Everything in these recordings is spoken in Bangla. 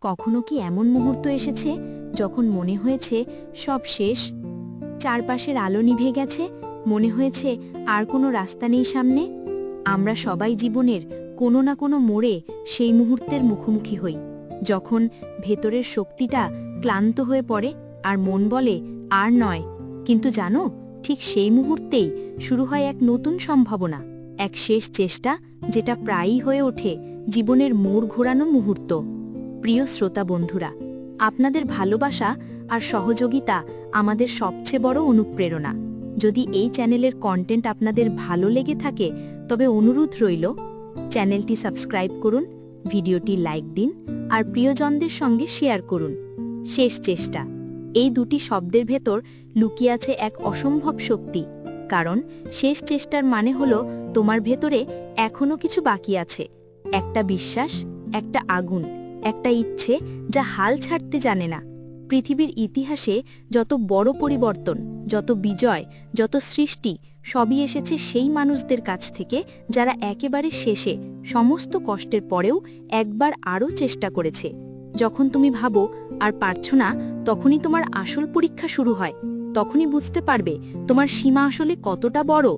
কখনো কি এমন মুহূর্ত এসেছে যখন মনে হয়েছে সব শেষ, চারপাশের আলো নিভে গেছে, মনে হয়েছে আর কোনো রাস্তা নেই সামনে? আমরা সবাই জীবনের কোনো না কোনো মোড়ে সেই মুহূর্তের মুখোমুখি হই, যখন ভেতরের শক্তিটা ক্লান্ত হয়ে পড়ে আর মন বলে আর নয়। কিন্তু জানো, ঠিক সেই মুহূর্তেই শুরু হয় এক নতুন সম্ভাবনা, এক শেষ চেষ্টা, যেটা প্রায়ই হয়ে ওঠে জীবনের মোড় ঘোরানো মুহূর্ত। প্রিয় শ্রোতা বন্ধুরা, আপনাদের ভালোবাসা আর সহযোগিতা আমাদের সবচেয়ে বড় অনুপ্রেরণা। যদি এই চ্যানেলের কন্টেন্ট আপনাদের ভালো লেগে থাকে, তবে অনুরোধ রইল চ্যানেলটি সাবস্ক্রাইব করুন, ভিডিওটি লাইক দিন আর প্রিয়জনদের সঙ্গে শেয়ার করুন। শেষ চেষ্টা, এই দুটি শব্দের ভেতর লুকিয়ে আছে এক অসম্ভব শক্তি। কারণ শেষ চেষ্টার মানে হলো তোমার ভেতরে এখনো কিছু বাকি আছে, একটা বিশ্বাস, একটা আগুন, একটা ইচ্ছে যা হাল ছাড়তে জানে না। পৃথিবীর ইতিহাসে যত বড় পরিবর্তন, যত বিজয়, যত সৃষ্টি, সবই এসেছে সেই মানুষদের কাছ থেকে যারা একেবারে শেষে, সমস্ত কষ্টের পরেও একবার আরও চেষ্টা করেছে। যখন তুমি ভাবো আর পারছো না, তখনই তোমার আসল পরীক্ষা শুরু হয়। তখনই বুঝতে পারবে তোমার সীমা আসলে কতটা বড়।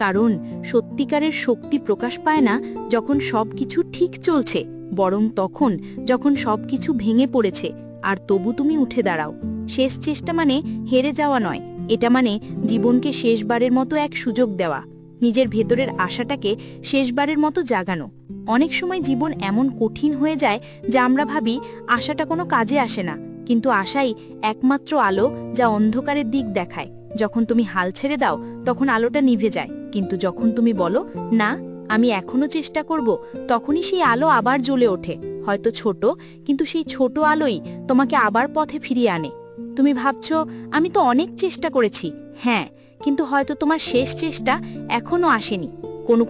কারণ সত্যিকারের শক্তি প্রকাশ পায় না যখন সবকিছু ঠিক চলছে, বরং তখন যখন সবকিছু ভেঙে পড়েছে আর তবু তুমি উঠে দাঁড়াও। শেষ চেষ্টা মানে হেরে যাওয়া নয়, এটা মানে জীবনকে শেষবারের মতো এক সুযোগ দেওয়া, নিজের ভেতরের আশাটাকে শেষবারের মতো জাগানো। অনেক সময় জীবন এমন কঠিন হয়ে যায় যা আমরা ভাবি আশাটা কোনো কাজে আসে না, কিন্তু আশাই একমাত্র আলো যা অন্ধকারের দিক দেখায়। যখন তুমি হাল ছেড়ে দাও, তখন আলোটা নিভে যায়, কিন্তু যখন তুমি বলো না, আমি এখনো চেষ্টা করব, তখনই সেই আলো আবার জ্বলে ওঠে। হয়তো ছোট, কিন্তু সেই ছোট আলোই তোমাকে আবার পথে ফিরিয়ে আনে। তুমি ভাবছো আমি তো অনেক চেষ্টা করেছি, হ্যাঁ, কিন্তু হয়তো তোমার শেষ চেষ্টা এখনো আসেনি।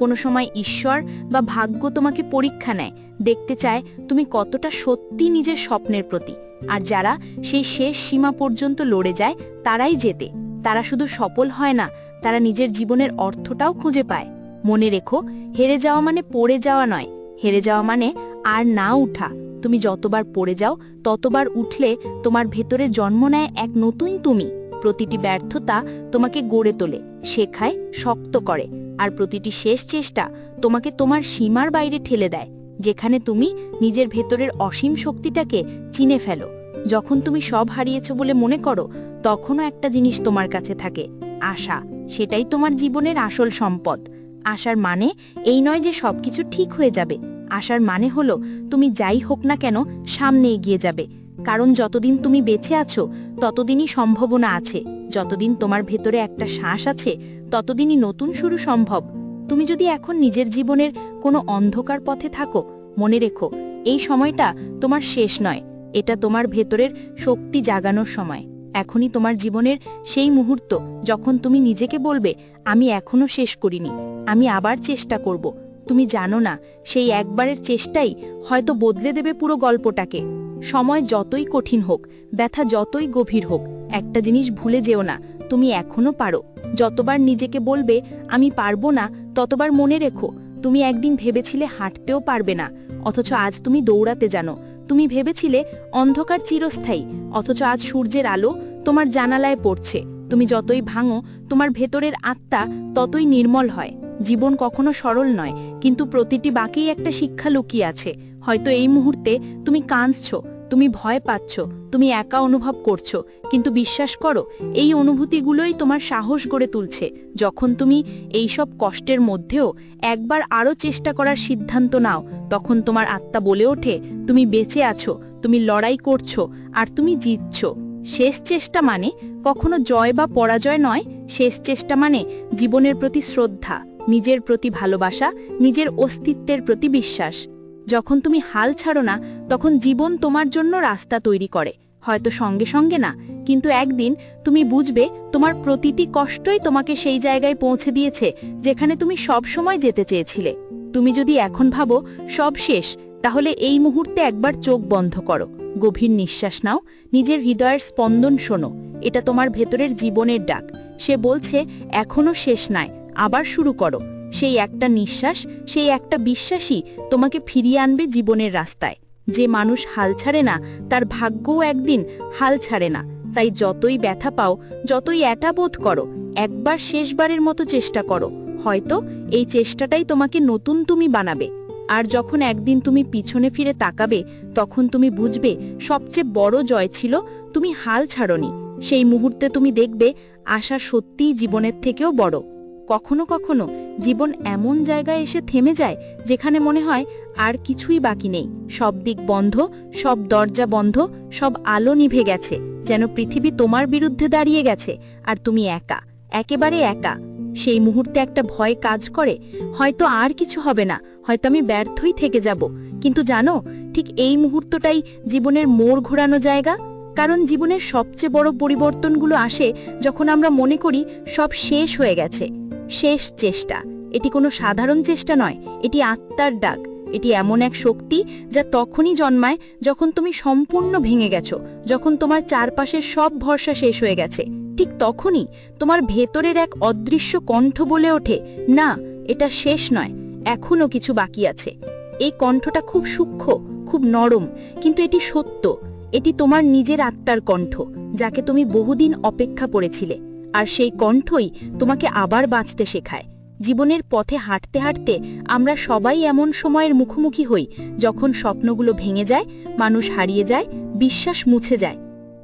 কোনো সময় ঈশ্বর বা ভাগ্য তোমাকে পরীক্ষা নেয়, দেখতে চায় তুমি কতটা সত্যি নিজের স্বপ্নের প্রতি। আর যারা সেই শেষ সীমা পর্যন্ত লড়ে যায়, তারাই জেতে। তারা শুধু সফল হয় না, তারা নিজের জীবনের অর্থটাও খুঁজে পায়। মনে রেখো, হেরে যাওয়া মানে পড়ে যাওয়া নয়, হেরে যাওয়া মানে আর না উঠা। তুমি যতবার পড়ে যাও, ততবার উঠলে তোমার ভেতরে জন্ম নেয় এক নতুন তুমি। প্রতিটি ব্যর্থতা তোমাকে গড়ে তোলে, শেখায়, শক্ত করে। আর প্রতিটি শেষ চেষ্টা তোমাকে তোমার সীমার বাইরে ঠেলে দেয়, যেখানে তুমি নিজের ভেতরের অসীম শক্তিটাকে চিনে ফেলো। যখন তুমি সব হারিয়েছ বলে মনে করো, তখনও একটা জিনিস তোমার কাছে থাকে, আশা। সেটাই তোমার জীবনের আসল সম্পদ। আশার মানে এই নয় যে সবকিছু ঠিক হয়ে যাবে। আশার মানে হলো তুমি যাই হোক না কেন সামনে এগিয়ে যাবে। কারণ যতদিন তুমি বেঁচে আছো, ততদিনই সম্ভাবনা আছে। যতদিন তোমার ভেতরে একটা শ্বাস আছে, ততদিনই নতুন শুরু সম্ভব। তুমি যদি এখন নিজের জীবনের কোনো অন্ধকার পথে থাকো, মনে রেখো, এই সময়টা তোমার শেষ নয়, এটা তোমার ভেতরের শক্তি জাগানোর সময়। এখনই তোমার জীবনের সেই মুহূর্ত যখন তুমি নিজেকে বলবে, আমি এখনো শেষ করিনি, আমি আবার চেষ্টা করব। তুমি জানো না, সেই একবারের চেষ্টাই হয়তো বদলে দেবে পুরো গল্পটাকে। সময় যতই কঠিন হোক, ব্যথা যতই গভীর হোক, একটা জিনিস ভুলে যেও না, তুমি এখনো পারো। যতবার নিজেকে বলবে আমি পারবো না, ততবার মনে রেখো, তুমি একদিন ভেবেছিলে হাঁটতেও পারবে না, অথচ আজ তুমি দৌড়াতে জানো। তুমি ভেবেছিলে অন্ধকার চিরস্থায়ী, অথচ আজ সূর্যের আলো তোমার জানালায় পড়ছে। তুমি যতই ভাঙো, তোমার ভেতরের আত্মা ততই নির্মল হয়। জীবন কখনো সরল নয়, কিন্তু প্রতিটি বাঁকেই একটা শিক্ষা লুকিয়ে আছে। হয়তো এই মুহূর্তে তুমি কাঁদছো, তুমি ভয় পাচ্ছ, তুমি একা অনুভব করছো, কিন্তু বিশ্বাস করো, এই অনুভূতিগুলোই তোমার সাহস গড়ে তুলছে। যখন তুমি এই সব কষ্টের মধ্যেও একবার আরও চেষ্টা করার সিদ্ধান্ত নাও, তখন তোমার আত্মা বলে ওঠে, তুমি বেঁচে আছো, তুমি লড়াই করছো, আর তুমি জিতছো। শেষ চেষ্টা মানে কখনো জয় বা পরাজয় নয়। শেষ চেষ্টা মানে জীবনের প্রতি শ্রদ্ধা, নিজের প্রতি ভালোবাসা, নিজের অস্তিত্বের প্রতি বিশ্বাস। যখন তুমি হাল ছাড়ো না, তখন জীবন তোমার জন্য রাস্তা তৈরি করে। হয়তো সঙ্গে সঙ্গে না, কিন্তু একদিন তুমি বুঝবে তোমার প্রতিটি কষ্টই তোমাকে সেই জায়গায় পৌঁছে দিয়েছে যেখানে তুমি সব সময় যেতে চেয়েছিলে। তুমি যদি এখন ভাবো সব শেষ, তাহলে এই মুহূর্তে একবার চোখ বন্ধ করো, গভীর নিঃশ্বাস নাও, নিজের হৃদয়ের স্পন্দন শোনো। এটা তোমার ভেতরের জীবনের ডাক। সে বলছে এখনো শেষ নয়, আবার শুরু করো। সেই একটা নিঃশ্বাস, সেই একটা বিশ্বাসই তোমাকে ফিরিয়ে আনবে জীবনের রাস্তায়। যে মানুষ হাল ছাড়ে না তার ভাগ্যও একদিন হাল ছাড়ে না। তাই যতই ব্যথা পাও, যতই একা বোধ করো, একবার শেষবারের মতো চেষ্টা করো। হয়তো এই চেষ্টাটাই তোমাকে নতুন তুমি বানাবে। আর যখন একদিন তুমি পিছনে ফিরে তাকাবে, তখন তুমি বুঝবে সবচেয়ে বড় জয় ছিল তুমি হাল ছাড়োনি। সেই মুহূর্তে তুমি দেখবে আশা সত্যিই জীবনের থেকেও বড়। কখনো কখনো জীবন এমন জায়গায় এসে থেমে যায় যেখানে মনে হয় আর কিছুই বাকি নেই, সব দিক বন্ধ, সব দরজা বন্ধ, সব আলো নিভে গেছে, যেন পৃথিবী তোমার বিরুদ্ধে দাঁড়িয়ে গেছে আর তুমি একা, একেবারে একা। সেই মুহূর্তে একটা ভয় কাজ করে, হয়তো আর কিছু হবে না, হয়তো আমি ব্যর্থই থেকে যাব। কিন্তু জানো, ঠিক এই মুহূর্তটাই জীবনের মোড় ঘোরানো জায়গা। কারণ জীবনের সবচেয়ে বড় পরিবর্তনগুলো আসে যখন আমরা মনে করি সব শেষ হয়ে গেছে। শেষ চেষ্টা, এটি কোনো সাধারণ চেষ্টা নয়, এটি আত্মার ডাক। এটি এমন এক শক্তি যা তখনই জন্মায় যখন তুমি সম্পূর্ণ ভেঙে গেছো, যখন তোমার চারপাশের সব ভরসা শেষ হয়ে গেছে। ঠিক তখনই তোমার ভেতরের এক অদৃশ্য কণ্ঠ বলে ওঠে, না, এটা শেষ নয়, এখনো কিছু বাকি আছে। এই কণ্ঠটা খুব সূক্ষ্ম, খুব নরম, কিন্তু এটি সত্য। এটি তোমার নিজের আত্মার কণ্ঠ, যাকে তুমি বহুদিন অপেক্ষা করেছিলে। আর সেই কণ্ঠই তোমাকে আবার বাঁচতে শেখায়। জীবনের পথে হাঁটতে হাঁটতে আমরা সবাই এমন সময়ের মুখোমুখি হই যখন স্বপ্নগুলো ভেঙে যায়, মানুষ হারিয়ে যায়, বিশ্বাস মুছে যায়।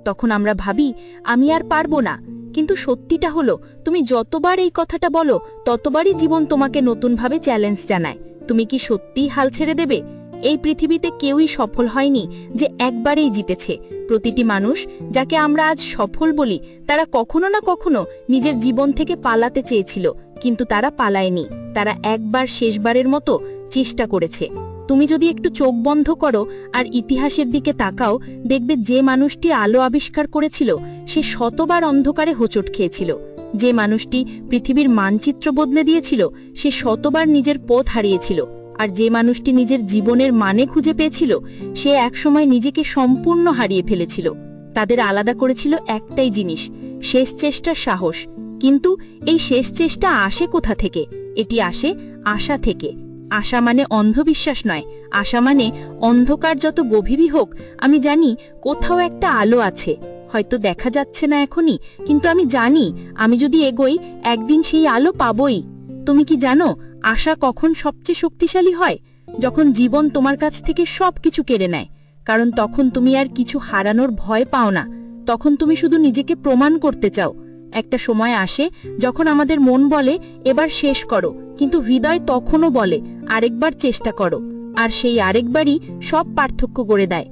তখন আমরা ভাবি আমি আর পারবো না। কিন্তু সত্যিটা হলো, তুমি যতবার এই কথাটা বলো ততবারই জীবন তোমাকে নতুনভাবে চ্যালেঞ্জ জানায়। তুমি কি সত্যিই হাল ছেড়ে দেবে? এই পৃথিবীতে কেউই সফল হয়নি যে একবারেই জিতেছে। প্রতিটি মানুষ যাকে আমরা আজ সফল বলি, তারা কখনো না কখনো নিজের জীবন থেকে পালাতে চেয়েছিল, কিন্তু তারা পালায়নি। তারা একবার শেষবারের মতো চেষ্টা করেছে। তুমি যদি একটু চোখ বন্ধ করো আর ইতিহাসের দিকে তাকাও, দেখবে যে মানুষটি আলো আবিষ্কার করেছিল সে শতবার অন্ধকারে হোঁচট খেয়েছিল। যে মানুষটি পৃথিবীর মানচিত্র বদলে দিয়েছিল সে শতবার নিজের পথ হারিয়েছিল। আর যে মানুষটি নিজের জীবনের মানে খুঁজে পেয়েছিল সে একসময় নিজেকে সম্পূর্ণ হারিয়ে ফেলেছিল। তাদের আলাদা করেছিল একটাই জিনিস, শেষ চেষ্টার সাহস। কিন্তু এই শেষ চেষ্টা আসে কোথা থেকে? এটি আসে আশা থেকে। আশা মানে অন্ধবিশ্বাস নয়, আশা মানে অন্ধকার যত গভীরই হোক, আমি জানি কোথাও একটা আলো আছে। হয়তো দেখা যাচ্ছে না এখনই, কিন্তু আমি জানি আমি যদি এগোই একদিন সেই আলো পাবই। তুমি কি জানো আশা কখন সবচেয়ে শক্তিশালী হয়? যখন জীবন তোমার কাছ থেকে সবকিছু কেড়ে নেয়। কারণ তখন তুমি আর কিছু হারানোর ভয় পাও না, তখন তুমি শুধু নিজেকে প্রমাণ করতে চাও। একটা সময় আসে যখন আমাদের মন বলে এবার শেষ করো, কিন্তু হৃদয় তখনও বলে আরেকবার চেষ্টা করো। আর সেই আরেকবারই সব পার্থক্য গড়ে দেয়।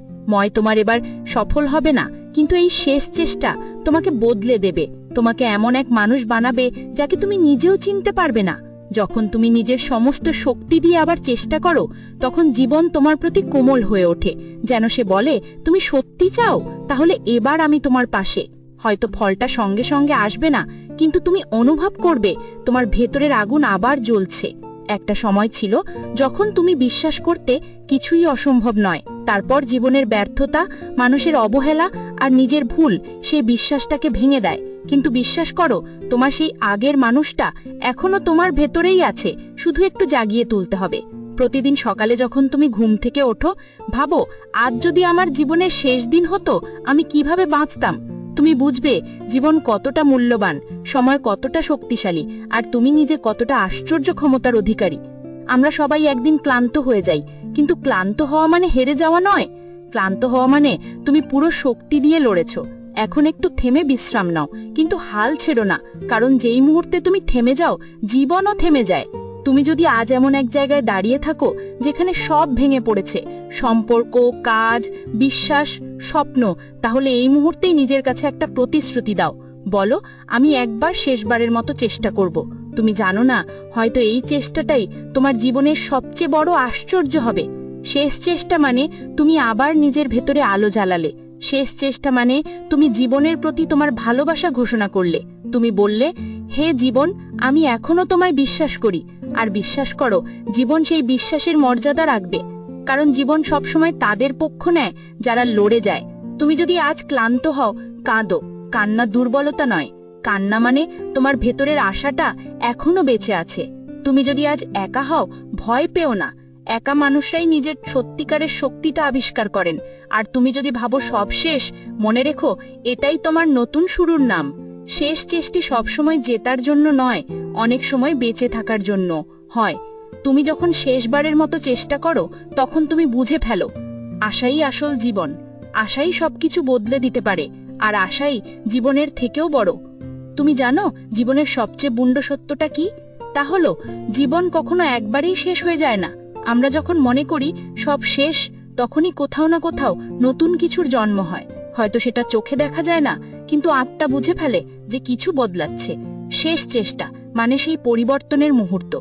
তোমার এবার সফল হবে না, কিন্তু এই শেষ চেষ্টা তোমাকে বদলে দেবে। তোমাকে এমন এক মানুষ বানাবে যাকে তুমি নিজেও চিনতে পারবে না। যখন তুমি নিজের সমস্ত শক্তি দিয়ে আবার চেষ্টা করো, তখন জীবন তোমার প্রতি কোমল হয়ে ওঠে, যেন সে বলে তুমি সত্যি চাও, তাহলে এবার আমি তোমার পাশে। হয়তো ফলটা সঙ্গে সঙ্গে আসবে না, কিন্তু তুমি অনুভব করবে তোমার ভেতরের আগুন আবার জ্বলছে। একটা সময় ছিল যখন তুমি বিশ্বাস করতে কিছুই অসম্ভব নয়। তারপর জীবনের ব্যর্থতা, মানুষের অবহেলা আর নিজের ভুল সেই বিশ্বাসটাকে ভেঙে দেয়। কিন্তু বিশ্বাস করো, তোমার সেই আগের মানুষটা এখনো তোমার ভেতরেই আছে, শুধু একটু জাগিয়ে তুলতে হবে। প্রতিদিন সকালে যখন তুমি ঘুম থেকে ওঠো, ভাবো আজ যদি আমার জীবনের শেষ দিন হতো আমি কিভাবে বাঁচতাম। তুমি বুঝবে জীবন কতটা মূল্যবান, সময় কতটা শক্তিশালী, আর তুমি নিজে কতটা আশ্চর্য ক্ষমতার অধিকারী। আমরা সবাই একদিন ক্লান্ত হয়ে যাই, কিন্তু ক্লান্ত হওয়া মানে হেরে যাওয়া নয়। ক্লান্ত হওয়া মানে তুমি পুরো শক্তি দিয়ে লড়েছো। এখন একটু থেমে বিশ্রাম নাও, কিন্তু হাল ছেড়ো না। কারণ যেই মুহূর্তে তুমি থেমে যাও, জীবনও থেমে যায়। তুমি যদি আজ এমন এক জায়গায় দাঁড়িয়ে থাকো যেখানে সব ভেঙে পড়েছে, সম্পর্ক, কাজ, বিশ্বাস, স্বপ্ন, তাহলে এই মুহূর্তেই নিজের কাছে একটা প্রতিশ্রুতি দাও। বলো আমি একবার শেষবারের মতো চেষ্টা করব। তুমি জানো না, হয়তো এই চেষ্টাটাই তোমার জীবনের সবচেয়ে বড় আশ্চর্য হবে। শেষ চেষ্টা মানে তুমি আবার নিজের ভেতরে আলো জ্বালালে। শেষ চেষ্টা মানে তুমি জীবনের প্রতি তোমার ভালোবাসা ঘোষণা করলে। তুমি বললে, হে জীবন, আমি এখনো তোমায় বিশ্বাস করি। আর বিশ্বাস করো, জীবন সেই বিশ্বাসের মর্যাদা রাখবে। কারণ জীবন সবসময় তাদের পক্ষ নেয় যারা লড়ে যায়। তুমি যদি আজ ক্লান্ত হও, কাঁদো। কান্না দুর্বলতা নয়, কান্না মানে তোমার ভেতরের আশাটা এখনো বেঁচে আছে। তুমি যদি আজ একা হও, ভয় পেও না। একা মানুষরাই নিজের সত্যিকারের শক্তিটা আবিষ্কার করেন। আর তুমি যদি ভাবো সব শেষ, মনে রেখো এটাই তোমার নতুন শুরুর নাম। শেষ চেষ্টি সবসময় জেতার জন্য নয়, অনেক সময় বেঁচে থাকার জন্য হয়। তুমি যখন শেষবারের মতো চেষ্টা করো, তখন তুমি বুঝে ফেলো আশাই আসল জীবন। আশাই সবকিছু বদলে দিতে পারে, আর আশাই জীবনের থেকেও বড়। তুমি জানো জীবনের সবচেয়ে বুন্ড সত্যটা কি? তা হলো জীবন কখনো একবারেই শেষ হয়ে যায় না। আমরা যখন মনে করি সব শেষ, তখনই কোথাও না কোথাও নতুন কিছুর জন্ম হয়। হয়তো সেটা চোখে দেখা যায় না, কিন্তু আত্মা বুঝে ফেলে যে কিছু বদলাচ্ছে। শেষ চেষ্টা মানে সেই পরিবর্তনের মুহূর্ত।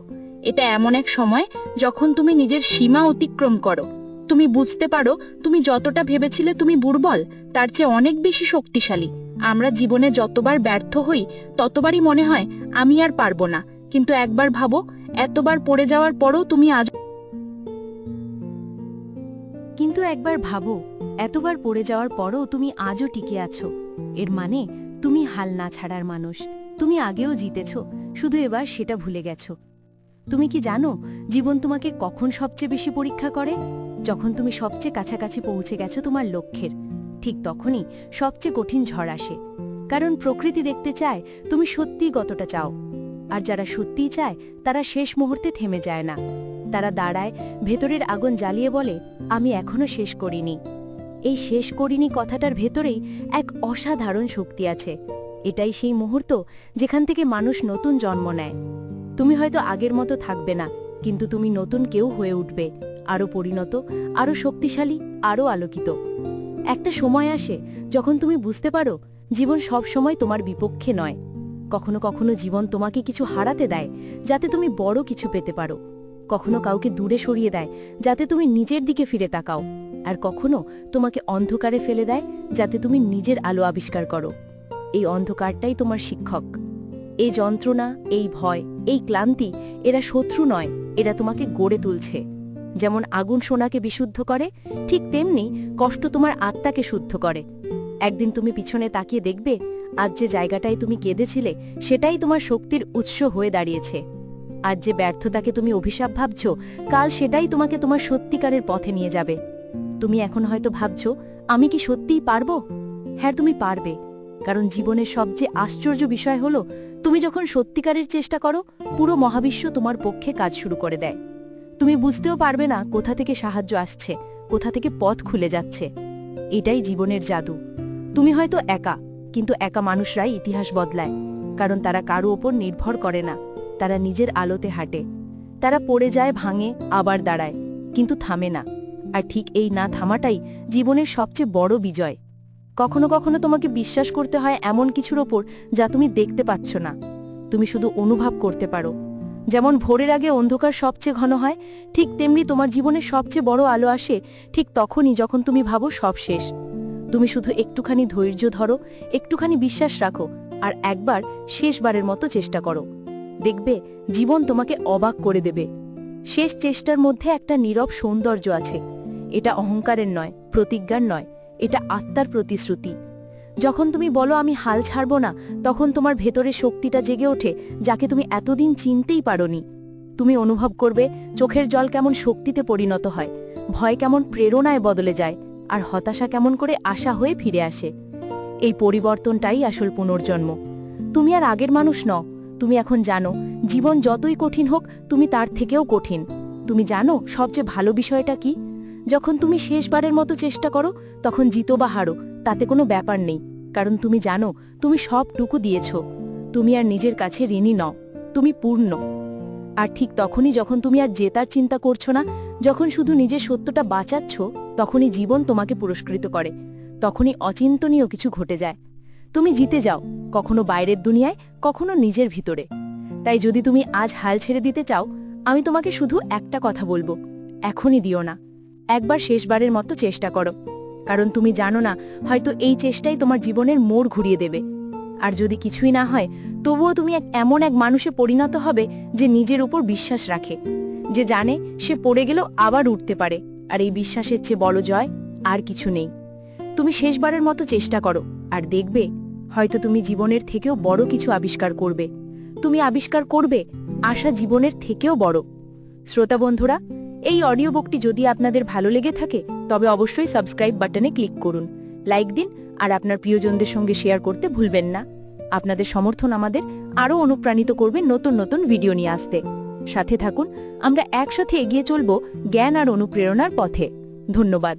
এটা এমন এক সময় যখন তুমি নিজের সীমা অতিক্রম করো। তুমি বুঝতে পারো তুমি যতটা ভেবেছিলে তুমি দুর্বল, তার চেয়ে অনেক বেশি শক্তিশালী। আমরা জীবনে যতবার ব্যর্থ হই, ততবারই মনে হয় আমি আর পারবো না। কিন্তু একবার ভাবো, এতবার পড়ে যাওয়ার পরও তুমি আজ কিন্তু একবার ভাবো, এতবার পড়ে যাওয়ার পরও তুমি আজও টিকে আছো। এর মানে তুমি হাল না ছাড়ার মানুষ। তুমি আগেও জিতেছ, শুধু এবার সেটা ভুলে গেছো। তুমি কি জানো জীবন তোমাকে কখন সবচেয়ে বেশি পরীক্ষা করে? যখন তুমি সবচেয়ে কাছাকাছি পৌঁছে গেছো তোমার লক্ষ্যের, ঠিক তখনই সবচেয়ে কঠিন ঝড় আসে। কারণ প্রকৃতি দেখতে চায় তুমি সত্যিই কতটা চাও। আর যারা সত্যিই চায় তারা শেষ মুহূর্তে থেমে যায় না। তারা দাঁড়ায়, ভেতরের আগুন জ্বালিয়ে বলে, আমি এখনো শেষ করিনি। এই শেষ করিনি কথাটার ভেতরেই এক অসাধারণ শক্তি আছে। এটাই সেই মুহূর্ত যেখান থেকে মানুষ নতুন জন্ম নেয়। তুমি হয়তো আগের মতো থাকবে না, কিন্তু তুমি নতুন কেউ হয়ে উঠবে, আরও পরিণত, আরও শক্তিশালী, আরও আলোকিত। একটা সময় আসে যখন তুমি বুঝতে পারো জীবন সব সময় তোমার বিপক্ষে নয়। কখনো কখনো জীবন তোমাকে কিছু হারাতে দেয় যাতে তুমি বড় কিছু পেতে পারো। কখনো কাউকে দূরে সরিয়ে দেয় যাতে তুমি নিজের দিকে ফিরে তাকাও। আর কখনো তোমাকে অন্ধকারে ফেলে দেয় যাতে তুমি নিজের আলো আবিষ্কার করো। এই অন্ধকারটাই তোমার শিক্ষক। এই যন্ত্রণা, এই ভয়, এই ক্লান্তি, এরা শত্রু নয়, এরা তোমাকে গড়ে তুলছে। যেমন আগুন সোনাকে বিশুদ্ধ করে, ঠিক তেমনি কষ্ট তোমার আত্মাকে শুদ্ধ করে। একদিন তুমি পিছনে তাকিয়ে দেখবে, আজ যে জায়গাটায় তুমি কেঁদেছিলে সেটাই তোমার শক্তির উৎস হয়ে দাঁড়িয়েছে। আজ যে ব্যর্থতাকে তুমি অভিশাপ ভাবছ, কাল সেটাই তোমাকে তোমার সত্যিকারের পথে নিয়ে যাবে। তুমি এখন হয়তো ভাবছ, আমি কি সত্যিই পারবো? হ্যাঁ, তুমি পারবে। কারণ জীবনের সবচেয়ে আশ্চর্য বিষয় হলো, তুমি যখন সত্যিকারের চেষ্টা করো, পুরো মহাবিশ্ব তোমার পক্ষে কাজ শুরু করে দেয়। তুমি বুঝতেও পারবে না কোথা থেকে সাহায্য আসছে, কোথা থেকে পথ খুলে যাচ্ছে। এটাই জীবনের জাদু। তুমি হয়তো একা, কিন্তু একা মানুষরাই ইতিহাস বদলায়। কারণ তারা কারো ওপর নির্ভর করে না, তারা নিজের আলোতে হাঁটে। তারা পড়ে যায়, ভাঙে, আবার দাঁড়ায়, কিন্তু থামে না। আর ঠিক এই না থামাটাই জীবনের সবচেয়ে বড় বিজয়। কখনো কখনো তোমাকে বিশ্বাস করতে হয় এমন কিছুর ওপর যা তুমি দেখতে পাচ্ছ না, তুমি শুধু অনুভব করতে পারো। যেমন ভোরের আগে অন্ধকার সবচেয়ে ঘন হয়, ঠিক তেমনি তোমার জীবনের সবচেয়ে বড় আলো আসে ঠিক তখনই যখন তুমি ভাবো সব শেষ। তুমি শুধু একটুখানি ধৈর্য ধরো, একটুখানি বিশ্বাস রাখো, আর একবার শেষবারের মতো চেষ্টা করো। দেখবে জীবন তোমাকে অবাক করে দেবে। শেষ চেষ্টার মধ্যে একটা নীরব সৌন্দর্য আছে। এটা অহংকারের নয়, প্রতিজ্ঞার নয়, এটা আত্মার প্রতিশ্রুতি। যখন তুমি বলো আমি হাল ছাড়ব না, তখন তোমার ভেতরের শক্তিটা জেগে ওঠে যাকে তুমি এতদিন চিনতেই পারোনি। তুমি অনুভব করবে চোখের জল কেমন শক্তিতে পরিণত হয়, ভয় কেমন প্রেরণায় বদলে যায়, আর হতাশা কেমন করে আশা হয়ে ফিরে আসে। এই পরিবর্তনটাই আসল পুনর্জন্ম। তুমি আর আগের মানুষ নও। তুমি এখন জানো জীবন যতই কঠিন হোক, তুমি তার থেকেও কঠিন। তুমি জানো সবচেয়ে ভালো বিষয়টা কি? যখন তুমি শেষবারের মতো চেষ্টা করো, তখন জিতো বা হারো তাতে কোনো ব্যাপার নেই। কারণ তুমি জানো তুমি সবটুকু দিয়েছ। তুমি আর নিজের কাছে ঋণী নও, তুমি পূর্ণ। আর ঠিক তখনই যখন তুমি আর জেতার চিন্তা করছো না, যখন শুধু নিজের সত্যটা বাঁচাচ্ছ, তখনই জীবন তোমাকে পুরস্কৃত করে। তখনই অচিন্তনীয় কিছু ঘটে যায়। তুমি জিতে যাও, কখনো বাইরের দুনিয়ায়, কখনো নিজের ভিতরে। তাই যদি তুমি আজ হাল ছেড়ে দিতে চাও, আমি তোমাকে শুধু একটা কথা বলবো, এখনই দিও না। একবার শেষবারের মতো চেষ্টা করো। কারণ তুমি জানো না, হয়তো এই চেষ্টাই তোমার জীবনের মোড় ঘুরিয়ে দেবে। আর যদি কিছুই না হয়, তবুও তুমি এমন এক মানুষে পরিণত হবে যে নিজের উপর বিশ্বাস রাখে, যে জানে সে পড়ে গেলেও আবার উঠতে পারে। আর এই বিশ্বাসের চেয়ে বড় জয় আর কিছু নেই। তুমি শেষবারের মতো চেষ্টা করো, আর দেখবে হয়তো তুমি জীবনের থেকেও বড় কিছু আবিষ্কার করবে। তুমি আবিষ্কার করবে আশা জীবনের থেকেও বড়। শ্রোতা বন্ধুরা, এই অডিও বুকটি যদি আপনাদের ভালো লেগে থাকে তবে অবশ্যই সাবস্ক্রাইব বাটনে ক্লিক করুন, লাইক দিন আর আপনার প্রিয়জনদের সঙ্গে শেয়ার করতে ভুলবেন না। আপনাদের সমর্থন আমাদের আরও অনুপ্রাণিত করবে নতুন নতুন ভিডিও নিয়ে আসতে। সাথে থাকুন, আমরা একসাথে এগিয়ে চলব জ্ঞান আর অনুপ্রেরণার পথে। ধন্যবাদ।